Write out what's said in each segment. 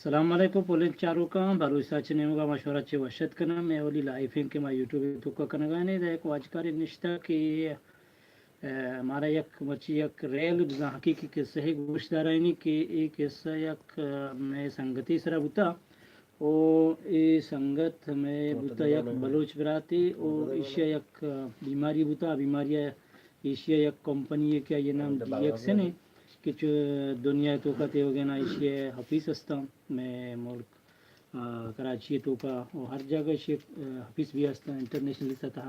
सलामकुम पोलिस चारूका भरूसाचे नेमका मशवराचे वशत करणं मेवली लाइफिंग किंवा यूट्यूब तुका कनगाने एक वाजकारी निष्ठा की हमारा एक मची एक रेल हकीकी किस्सा है गोशदारानी की एक किस्सा एक मैं संगति सरा बुता ओ ये संगत में बुता एक बलोच बराती और ईशिया एक बीमारी बुता बीमारियाँ ईशिया एक कंपनी है क्या ये नाम DXN है कि जो दुनिया तो का ते वगैरह इसे हफीस असता मैं मुल्क कराची तो का और हर जगह से हफीस भी असता इंटरनेशनल सतह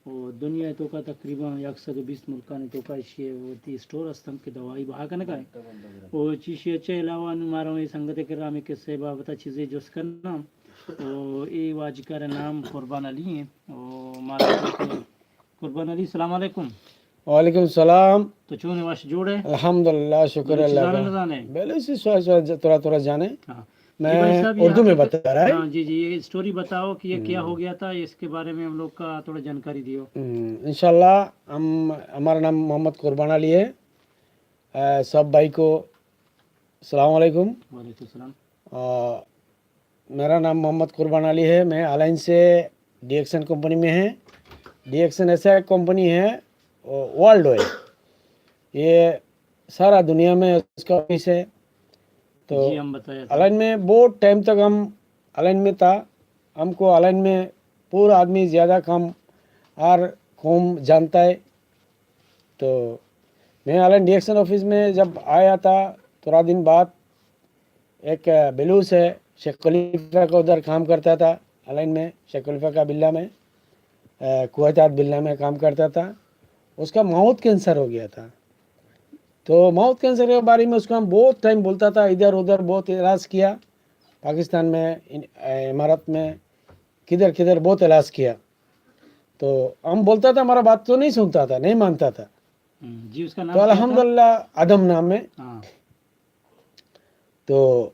और दुनिया तो का तकरीबन 120 मुल्क ने तो का इसे वो ती स्टोर असता कि दवाई बहा करने का और चीज़ें के अलावा हमारा ये संगत के राम के सेवा बता चीज़ें जो करना और ये वाजिकार नाम कुर्बान अली है और हमारा कुर्बान अली सलाम अलैकुम। वालेकुम सलाम। तो चूने वाश जोड़े अल्हम्दुलिल्लाह शुक्र अल्लाह का। पहले से थोड़ा थोड़ा जाने। हाँ मैं उर्दू में बता रहा है। हाँ जी जी ये स्टोरी बताओ कि ये क्या हो गया था इसके बारे में हम लोग का थोड़ा जानकारी दियो। इंशाल्लाह हमारा नाम मोहम्मद कुर्बान अली है। सब भाई को सलाम अलैकुम। वालेकुम सलाम। मेरा नाम मोहम्मद कुर्बान अली है। मैं अलायंस से DXN कंपनी में है। DXN ऐसा एक कंपनी है वर्ल्ड वाइड, ये सारा दुनिया में उसका ऑफिस है। तो जी हम बताया अलाइन में बहुत टाइम तक हम अलाइन में था। हमको अलाइन में पूरा आदमी ज़्यादा कम हर कौम जानता है। तो मैं अलाइन DXN ऑफिस में जब आया था थोड़ा दिन बाद एक बेलूस है शेख खलीफा का उधर काम करता था अलाइन में, शेख खलीफा का बिल्ला में कुवैत बिल्ला में काम करता था। उसका माउथ कैंसर हो गया था। तो माउथ कैंसर के बारे में उसको हम बहुत टाइम बोलता था, इधर उधर बहुत इलाज किया, पाकिस्तान में इमारत में किधर किधर बहुत इलाज किया। तो हम बोलता था हमारा बात तो नहीं सुनता था, नहीं मानता था। जी उसका नाम तो अल्हम्दुलिल्लाह आदम नाम है। तो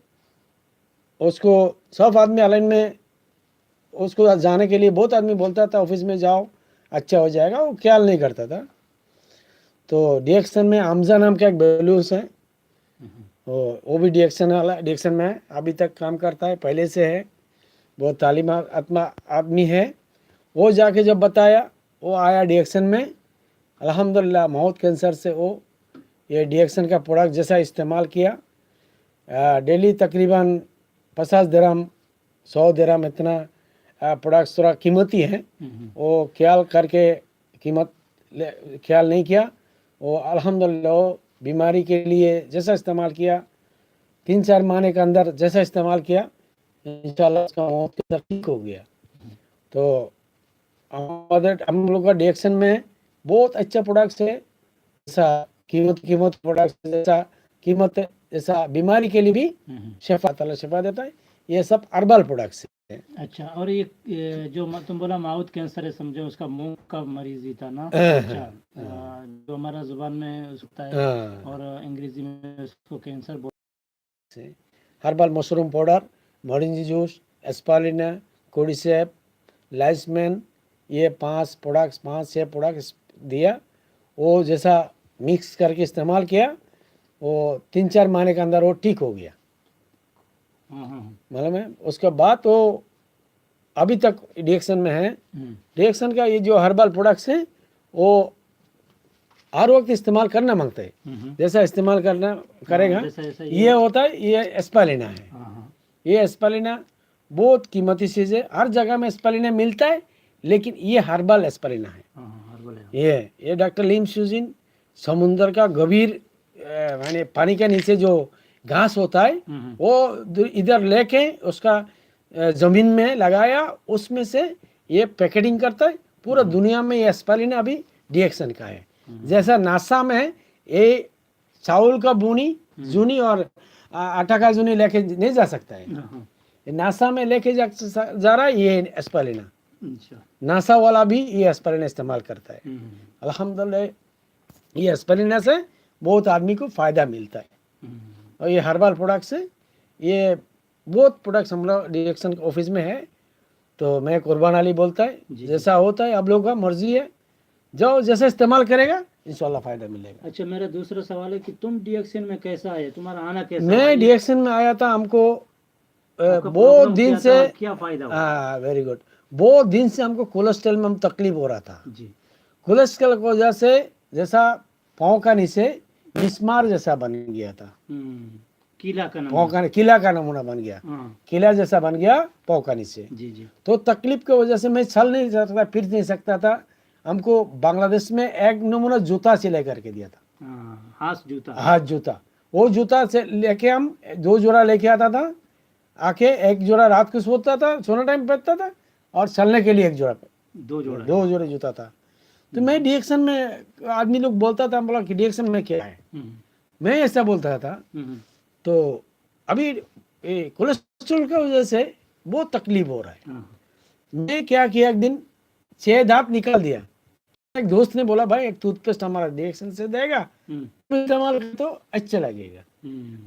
उसको सब आदमी अलाइन में उसको जाने के लिए बहुत आदमी बोलता था ऑफिस में जाओ अच्छा हो जाएगा, वो ख्याल नहीं करता था। तो DXN में हमजा नाम का एक बेलूस है, वो भी DXN में अभी तक काम करता है, पहले से है, बहुत तालीम आदमी है। वो जाके जब बताया वो आया DXN में, अल्हम्दुलिल्लाह माउथ कैंसर से वो ये DXN का प्रोडक्ट जैसा इस्तेमाल किया। डेली तकरीबन 50 दिरहम 100 दिरहम इतना प्रोडक्ट्स थोड़ा कीमती है, वो ख्याल करके कीमत ख्याल नहीं किया। वो अल्हम्दुलिल्लाह वो बीमारी के लिए जैसा इस्तेमाल किया 3-4 महीने के अंदर जैसा इस्तेमाल किया इंशाल्लाह उसका मौत कैंसर ठीक हो गया। तो हम लोग का DXN में बहुत अच्छा प्रोडक्ट्स है, जैसा कीमत प्रोडक्ट्स जैसा कीमत जैसा बीमारी के लिए भी शफा ताला शफा देता है। ये सब हर्बल प्रोडक्ट्स है। अच्छा और ये जो तुम बोला माउथ कैंसर है, समझो उसका मुंह का मरीज ही था ना। अच्छा जो हमारा जुबान में होता है और अंग्रेजी में उसको कैंसर बोलते हैं। हर्बल मशरूम पाउडर, मोरिंजी जूस, एस्पालिना, कोडिसेप, लाइसमैन, ये 5 6 प्रोडक्ट्स दिया। वो जैसा मिक्स करके इस्तेमाल किया, वो 3-4 महीने के अंदर वो ठीक हो गया। मालूम है। उसके बाद वो अभी तक DXN में है। DXN का ये जो हर्बल प्रोडक्ट्स हैं वो हर वक्त इस्तेमाल करना मांगते हैं, जैसा इस्तेमाल करना करेगा। ये होता है, ये एस्पालिना है। ये एस्पालिना बहुत कीमती चीज़ है, हर जगह में एस्पालिना मिलता है, लेकिन ये हर्बल एस्पालिना है। ये डॉक्टर लीम शूजिन समुंदर का गंभीर माने पानी के नीचे जो घास होता है वो इधर लेके उसका ज़मीन में लगाया, उसमें से ये पैकेटिंग करता है। पूरा दुनिया में ये एस्पालिना अभी DXN का है। जैसा नासा में ये चावल का जूनी और आटा का जूनी लेके नहीं जा सकता है, ये नासा में लेके जा रहा है ये एस्पालिना। नासा वाला भी ये एस्पालिना इस्तेमाल करता है। अल्हम्दुलिल्लाह ये एस्पालिना से बहुत आदमी को फ़ायदा मिलता है। और ये हर्बल प्रोडक्ट्स है, ये बहुत प्रोडक्ट्स हम लोग DXN ऑफिस में है। तो मैं कुर्बान अली बोलता है, जैसा होता है आप लोगों का मर्जी है, जो जैसे इस्तेमाल करेगा इंशाल्लाह फ़ायदा मिलेगा। अच्छा मेरा दूसरा सवाल है कि तुम DXN में कैसा आए, तुम्हारा आना कैसा? मैं DXN में आया था, हमको आपका बहुत प्रॉब्लम दिन क्या से था और क्या फायदा हुआ? वेरी गुड, बहुत दिन से हमको कोलेस्ट्रॉल में हम तकलीफ हो रहा था। जी। कोलेस्ट्रॉल की वजह से जैसा पाँव का नीचे मिस्मार जैसा बन गया था, किला का पाँव नमूना। का किला का नमूना बन गया, हाँ। किला जैसा बन गया पाँव का नीचे। जी जी। तो तकलीफ की वजह से मैं चल नहीं सकता, फिर नहीं सकता था। हमको बांग्लादेश में एक नमूना जूता सिलाई करके दिया था, हाँ, हाथ जूता। हाथ जूता। वो जूता से लेके हम 2 जोड़ा लेके आता था, आके 1 जोड़ा रात को सोता था, सोने टाइम पहनता था, और चलने के लिए 1 जोड़ा, 2 जोड़ा। 2 जोड़े जूता था। तो मैं डिएक्शन में, आदमी लोग बोलता था, बोला कि डिएक्शन में क्या है, मैं ऐसा बोलता था। तो अभी कोलेस्ट्रॉल की वजह से बहुत तकलीफ हो रहा है। मैं क्या किया, एक दिन 6 दांत निकाल दिया। एक दोस्त ने बोला, भाई एक टूथपेस्ट हमारा डिएक्शन से देगा, इस्तेमाल कर तो अच्छा लगेगा।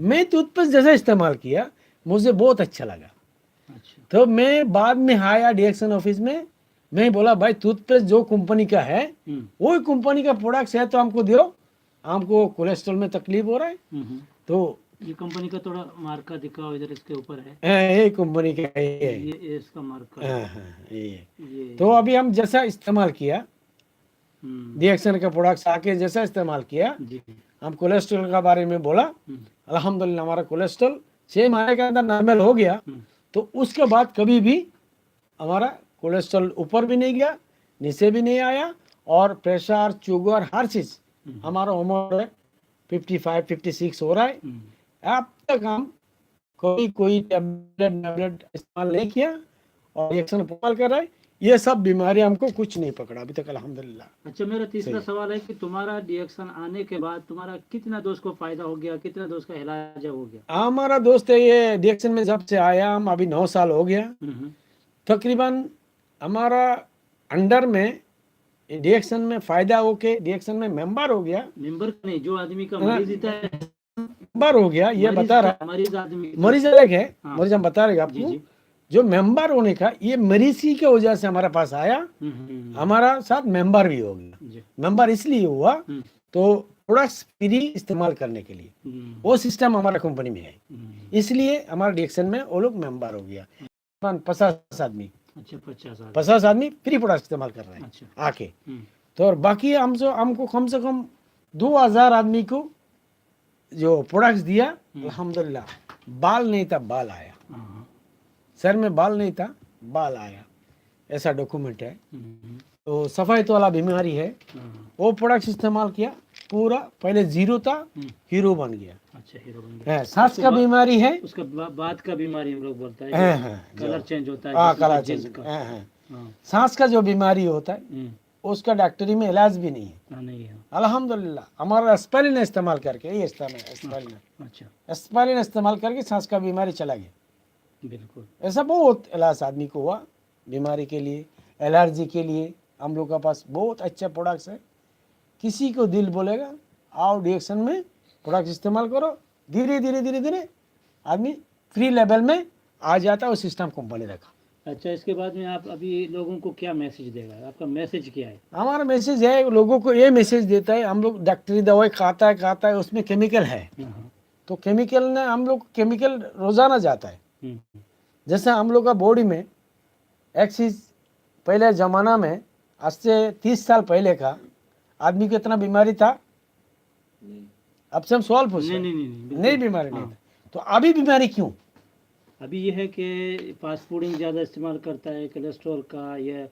मैं टूथपेस्ट जैसा इस्तेमाल किया, मुझे बहुत अच्छा लगा। अच्छा। तो मैं बाद में आया डिएक्शन ऑफिस में, मैं बोला, भाई टूथपेस्ट जो कंपनी का है वही कंपनी का प्रोडक्ट है, तो हमको दो, हमको कोलेस्ट्रॉल में तकलीफ हो रहा है। तो ये कंपनी का थोड़ा मार्का दिखाओ, इधर इसके ऊपर है। ये कंपनी का है, ये इसका मार्का है। ये तो अभी हम जैसा इस्तेमाल किया, डिएक्शन का प्रोडक्ट्स आके जैसा इस्तेमाल किया, जी। हम कोलेस्ट्रॉल के बारे में बोला, अल्हम्दुलिल्लाह हमारा कोलेस्ट्रॉल 6 महीने के अंदर नॉर्मल हो गया। तो उसके बाद कभी भी हमारा कोलेस्ट्रॉल ऊपर भी नहीं गया, नीचे भी नहीं आया, और प्रेशर, शुगर, हर चीज़ हमारा उम्र 55 56 हो रहा है। अब तक हम कोई टैबलेट इस्तेमाल नहीं किया, और इंजेक्शन इस्तेमाल कर रहा है। ये सब बीमारी हमको कुछ नहीं पकड़ा अभी तक, अल्हम्दुलिल्लाह। अच्छा, मेरा तीसरा सवाल है कि तुम्हारा डिएक्शन आने के बाद तुम्हारा कितना दोस्त को फायदा हो गया, कितना दोस्त का इलाज हो गया? हमारा दोस्त है ये डिएक्शन में जब से आया, हम अभी 9 साल हो गया तकरीबन। हमारा अंडर में डिएक्शन में फायदा होके डिएक्शन में मेंबर हो गया। मेंबर नहीं, जो आदमी का मरीज होता है, मेंबर हो गया, ये बता रहा, मरीज आदमी, मरीज अलग है। हाँ। मरीज हम बता रहे जी आपको, जी। जो मेंबर होने का, ये मरीज की वजह से हमारे पास आया, हमारा साथ मेंबर भी हो गया। मेंबर इसलिए हुआ तो प्रोडक्ट्स फ्री इस्तेमाल करने के लिए, वो सिस्टम हमारा कंपनी में है, इसलिए हमारा डिएक्शन में वो लोग मेंबर हो गया। 50 आदमी, अच्छा 50 आदमी फ्री प्रोडक्ट इस्तेमाल कर रहे हैं। अच्छा। आके तो, और बाकी हमको कम से कम 2000 आदमी को जो प्रोडक्ट्स दिया, अल्हम्दुलिल्लाह। बाल नहीं था, बाल आया, सर में बाल नहीं था, बाल आया, ऐसा डॉक्यूमेंट है। तो सफायत वाला बीमारी है, वो प्रोडक्ट्स इस्तेमाल किया, पूरा पहले 0 था, हीरो बन गया। अच्छा, हीरो बन गया। सांस का बीमारी है, उसका बाद का बीमारी हम लोग बोलता है, कलर चेंज होता है, कलर चेंज, सांस का जो बीमारी होता है उसका डॉक्टरी में इलाज भी नहीं है। नहीं है। अल्हम्दुलिल्लाह हमारा एस्पाइरिन इस्तेमाल करके, ये एस्पाइरिन, अच्छा, एस्पाइरिन इस्तेमाल करके सांस का बीमारी चला गया। बिल्कुल। ऐसा बहुत इलाज आदमी को हुआ बीमारी के लिए, एलर्जी के लिए। हम लोग के पास बहुत अच्छा प्रोडक्ट्स है। किसी को दिल बोलेगा आओ डिएक्शन में प्रोडक्ट इस्तेमाल करो, धीरे धीरे धीरे धीरे आदमी फ्री लेवल में आ जाता है। वो सिस्टम कंपनी रखा। अच्छा, इसके बाद में आप अभी लोगों को क्या मैसेज देगा? आपका मैसेज क्या है? हमारा मैसेज है, लोगों को ये मैसेज देता है, हम लोग डॉक्टरी दवाई खाता है, उसमें केमिकल है, तो केमिकल ने हम लोग केमिकल रोजाना जाता है। जैसे हम लोग का बॉडी में एक चीज, पहले जमाना में, आज से 30 साल पहले का आदमी को इतना बीमारी था, अब से हम सवाल पूछ रहे हैं, नहीं बीमारी नहीं था। तो अभी बीमारी क्यों? अभी ये है कि फास्ट फूडिंग ज़्यादा इस्तेमाल करता है, कोलेस्ट्रॉल का, या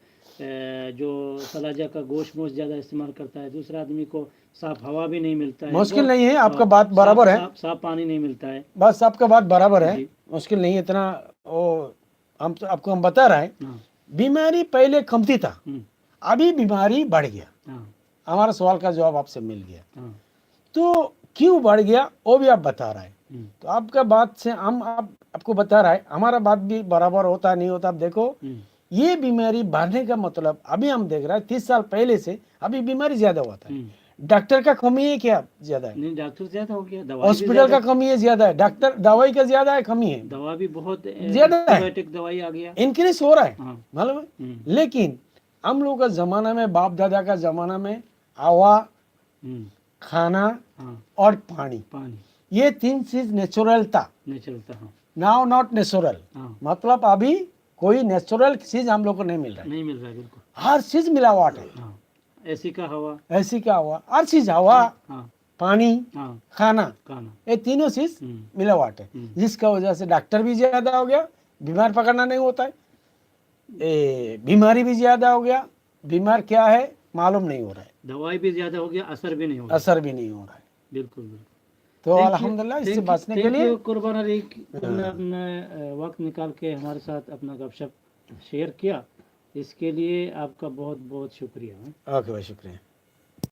जो सलाजा का गोश्त मोश ज़्यादा इस्तेमाल करता है। दूसरा आदमी को साफ हवा भी नहीं मिलता है। मुश्किल नहीं है, आपका बात बराबर है। साफ पानी नहीं मिलता है। बस आपका बात बराबर है, मुश्किल नहीं है इतना। वो हम तो आपको हम बता रहे हैं, बीमारी पहले कम थी था, अभी बीमारी बढ़ गया। हमारा सवाल का जवाब आपसे मिल गया। तो क्यों बढ़ गया वो भी आप बता रहे हैं। तो आपका बात से हम आपको बता रहा है, हमारा बात भी बराबर होता नहीं होता। आप देखो, ये बीमारी बढ़ने का मतलब अभी हम देख रहे हैं 30 साल पहले से अभी बीमारी ज्यादा हुआ था। डॉक्टर का कमी है क्या ज्यादा है? नहीं, डॉक्टर ज्यादा हो गया, हॉस्पिटल का कमी है ज्यादा है, डॉक्टर दवाई का ज्यादा है, कमी है, दवा भी बहुत ज्यादा है, दवाई आ गया, इंक्रीज हो रहा है, मालूम है। लेकिन हम लोग का जमाना में, बाप दादा का जमाना में, हवा, खाना और पानी, ये 3 चीज नेचुरल था। नाउ नॉट नेचुरल, हाँ, मतलब अभी कोई नेचुरल चीज हम लोग को नहीं मिल रहा है, नहीं मिल रहा है बिल्कुल। हर चीज मिलावट है। हाँ, एसी का हवा। ऐसी क्या हुआ, हर चीज, हवा, हाँ, पानी, हाँ, खाना, खाना। ये तीनों चीज हम्म, मिलावट है, जिसका वजह से डॉक्टर भी ज्यादा हो गया, बीमार पकड़ना नहीं होता है, बीमारी भी ज्यादा हो गया, बीमार क्या है मालूम नहीं हो रहा है, दवाई भी ज्यादा हो गया, असर भी नहीं हो रहा। असर भी नहीं हो रहा है। बिल्कुल बिल्कुल। तो थैंक यू, अल्हम्दुलिल्लाह इससे बचने के थैंक लिए यू कुर्बान अली, तुमने अपना वक्त निकाल के हमारे साथ अपना गपशप शेयर किया, इसके लिए आपका बहुत बहुत शुक्रिया। ओके भाई, शुक्रिया।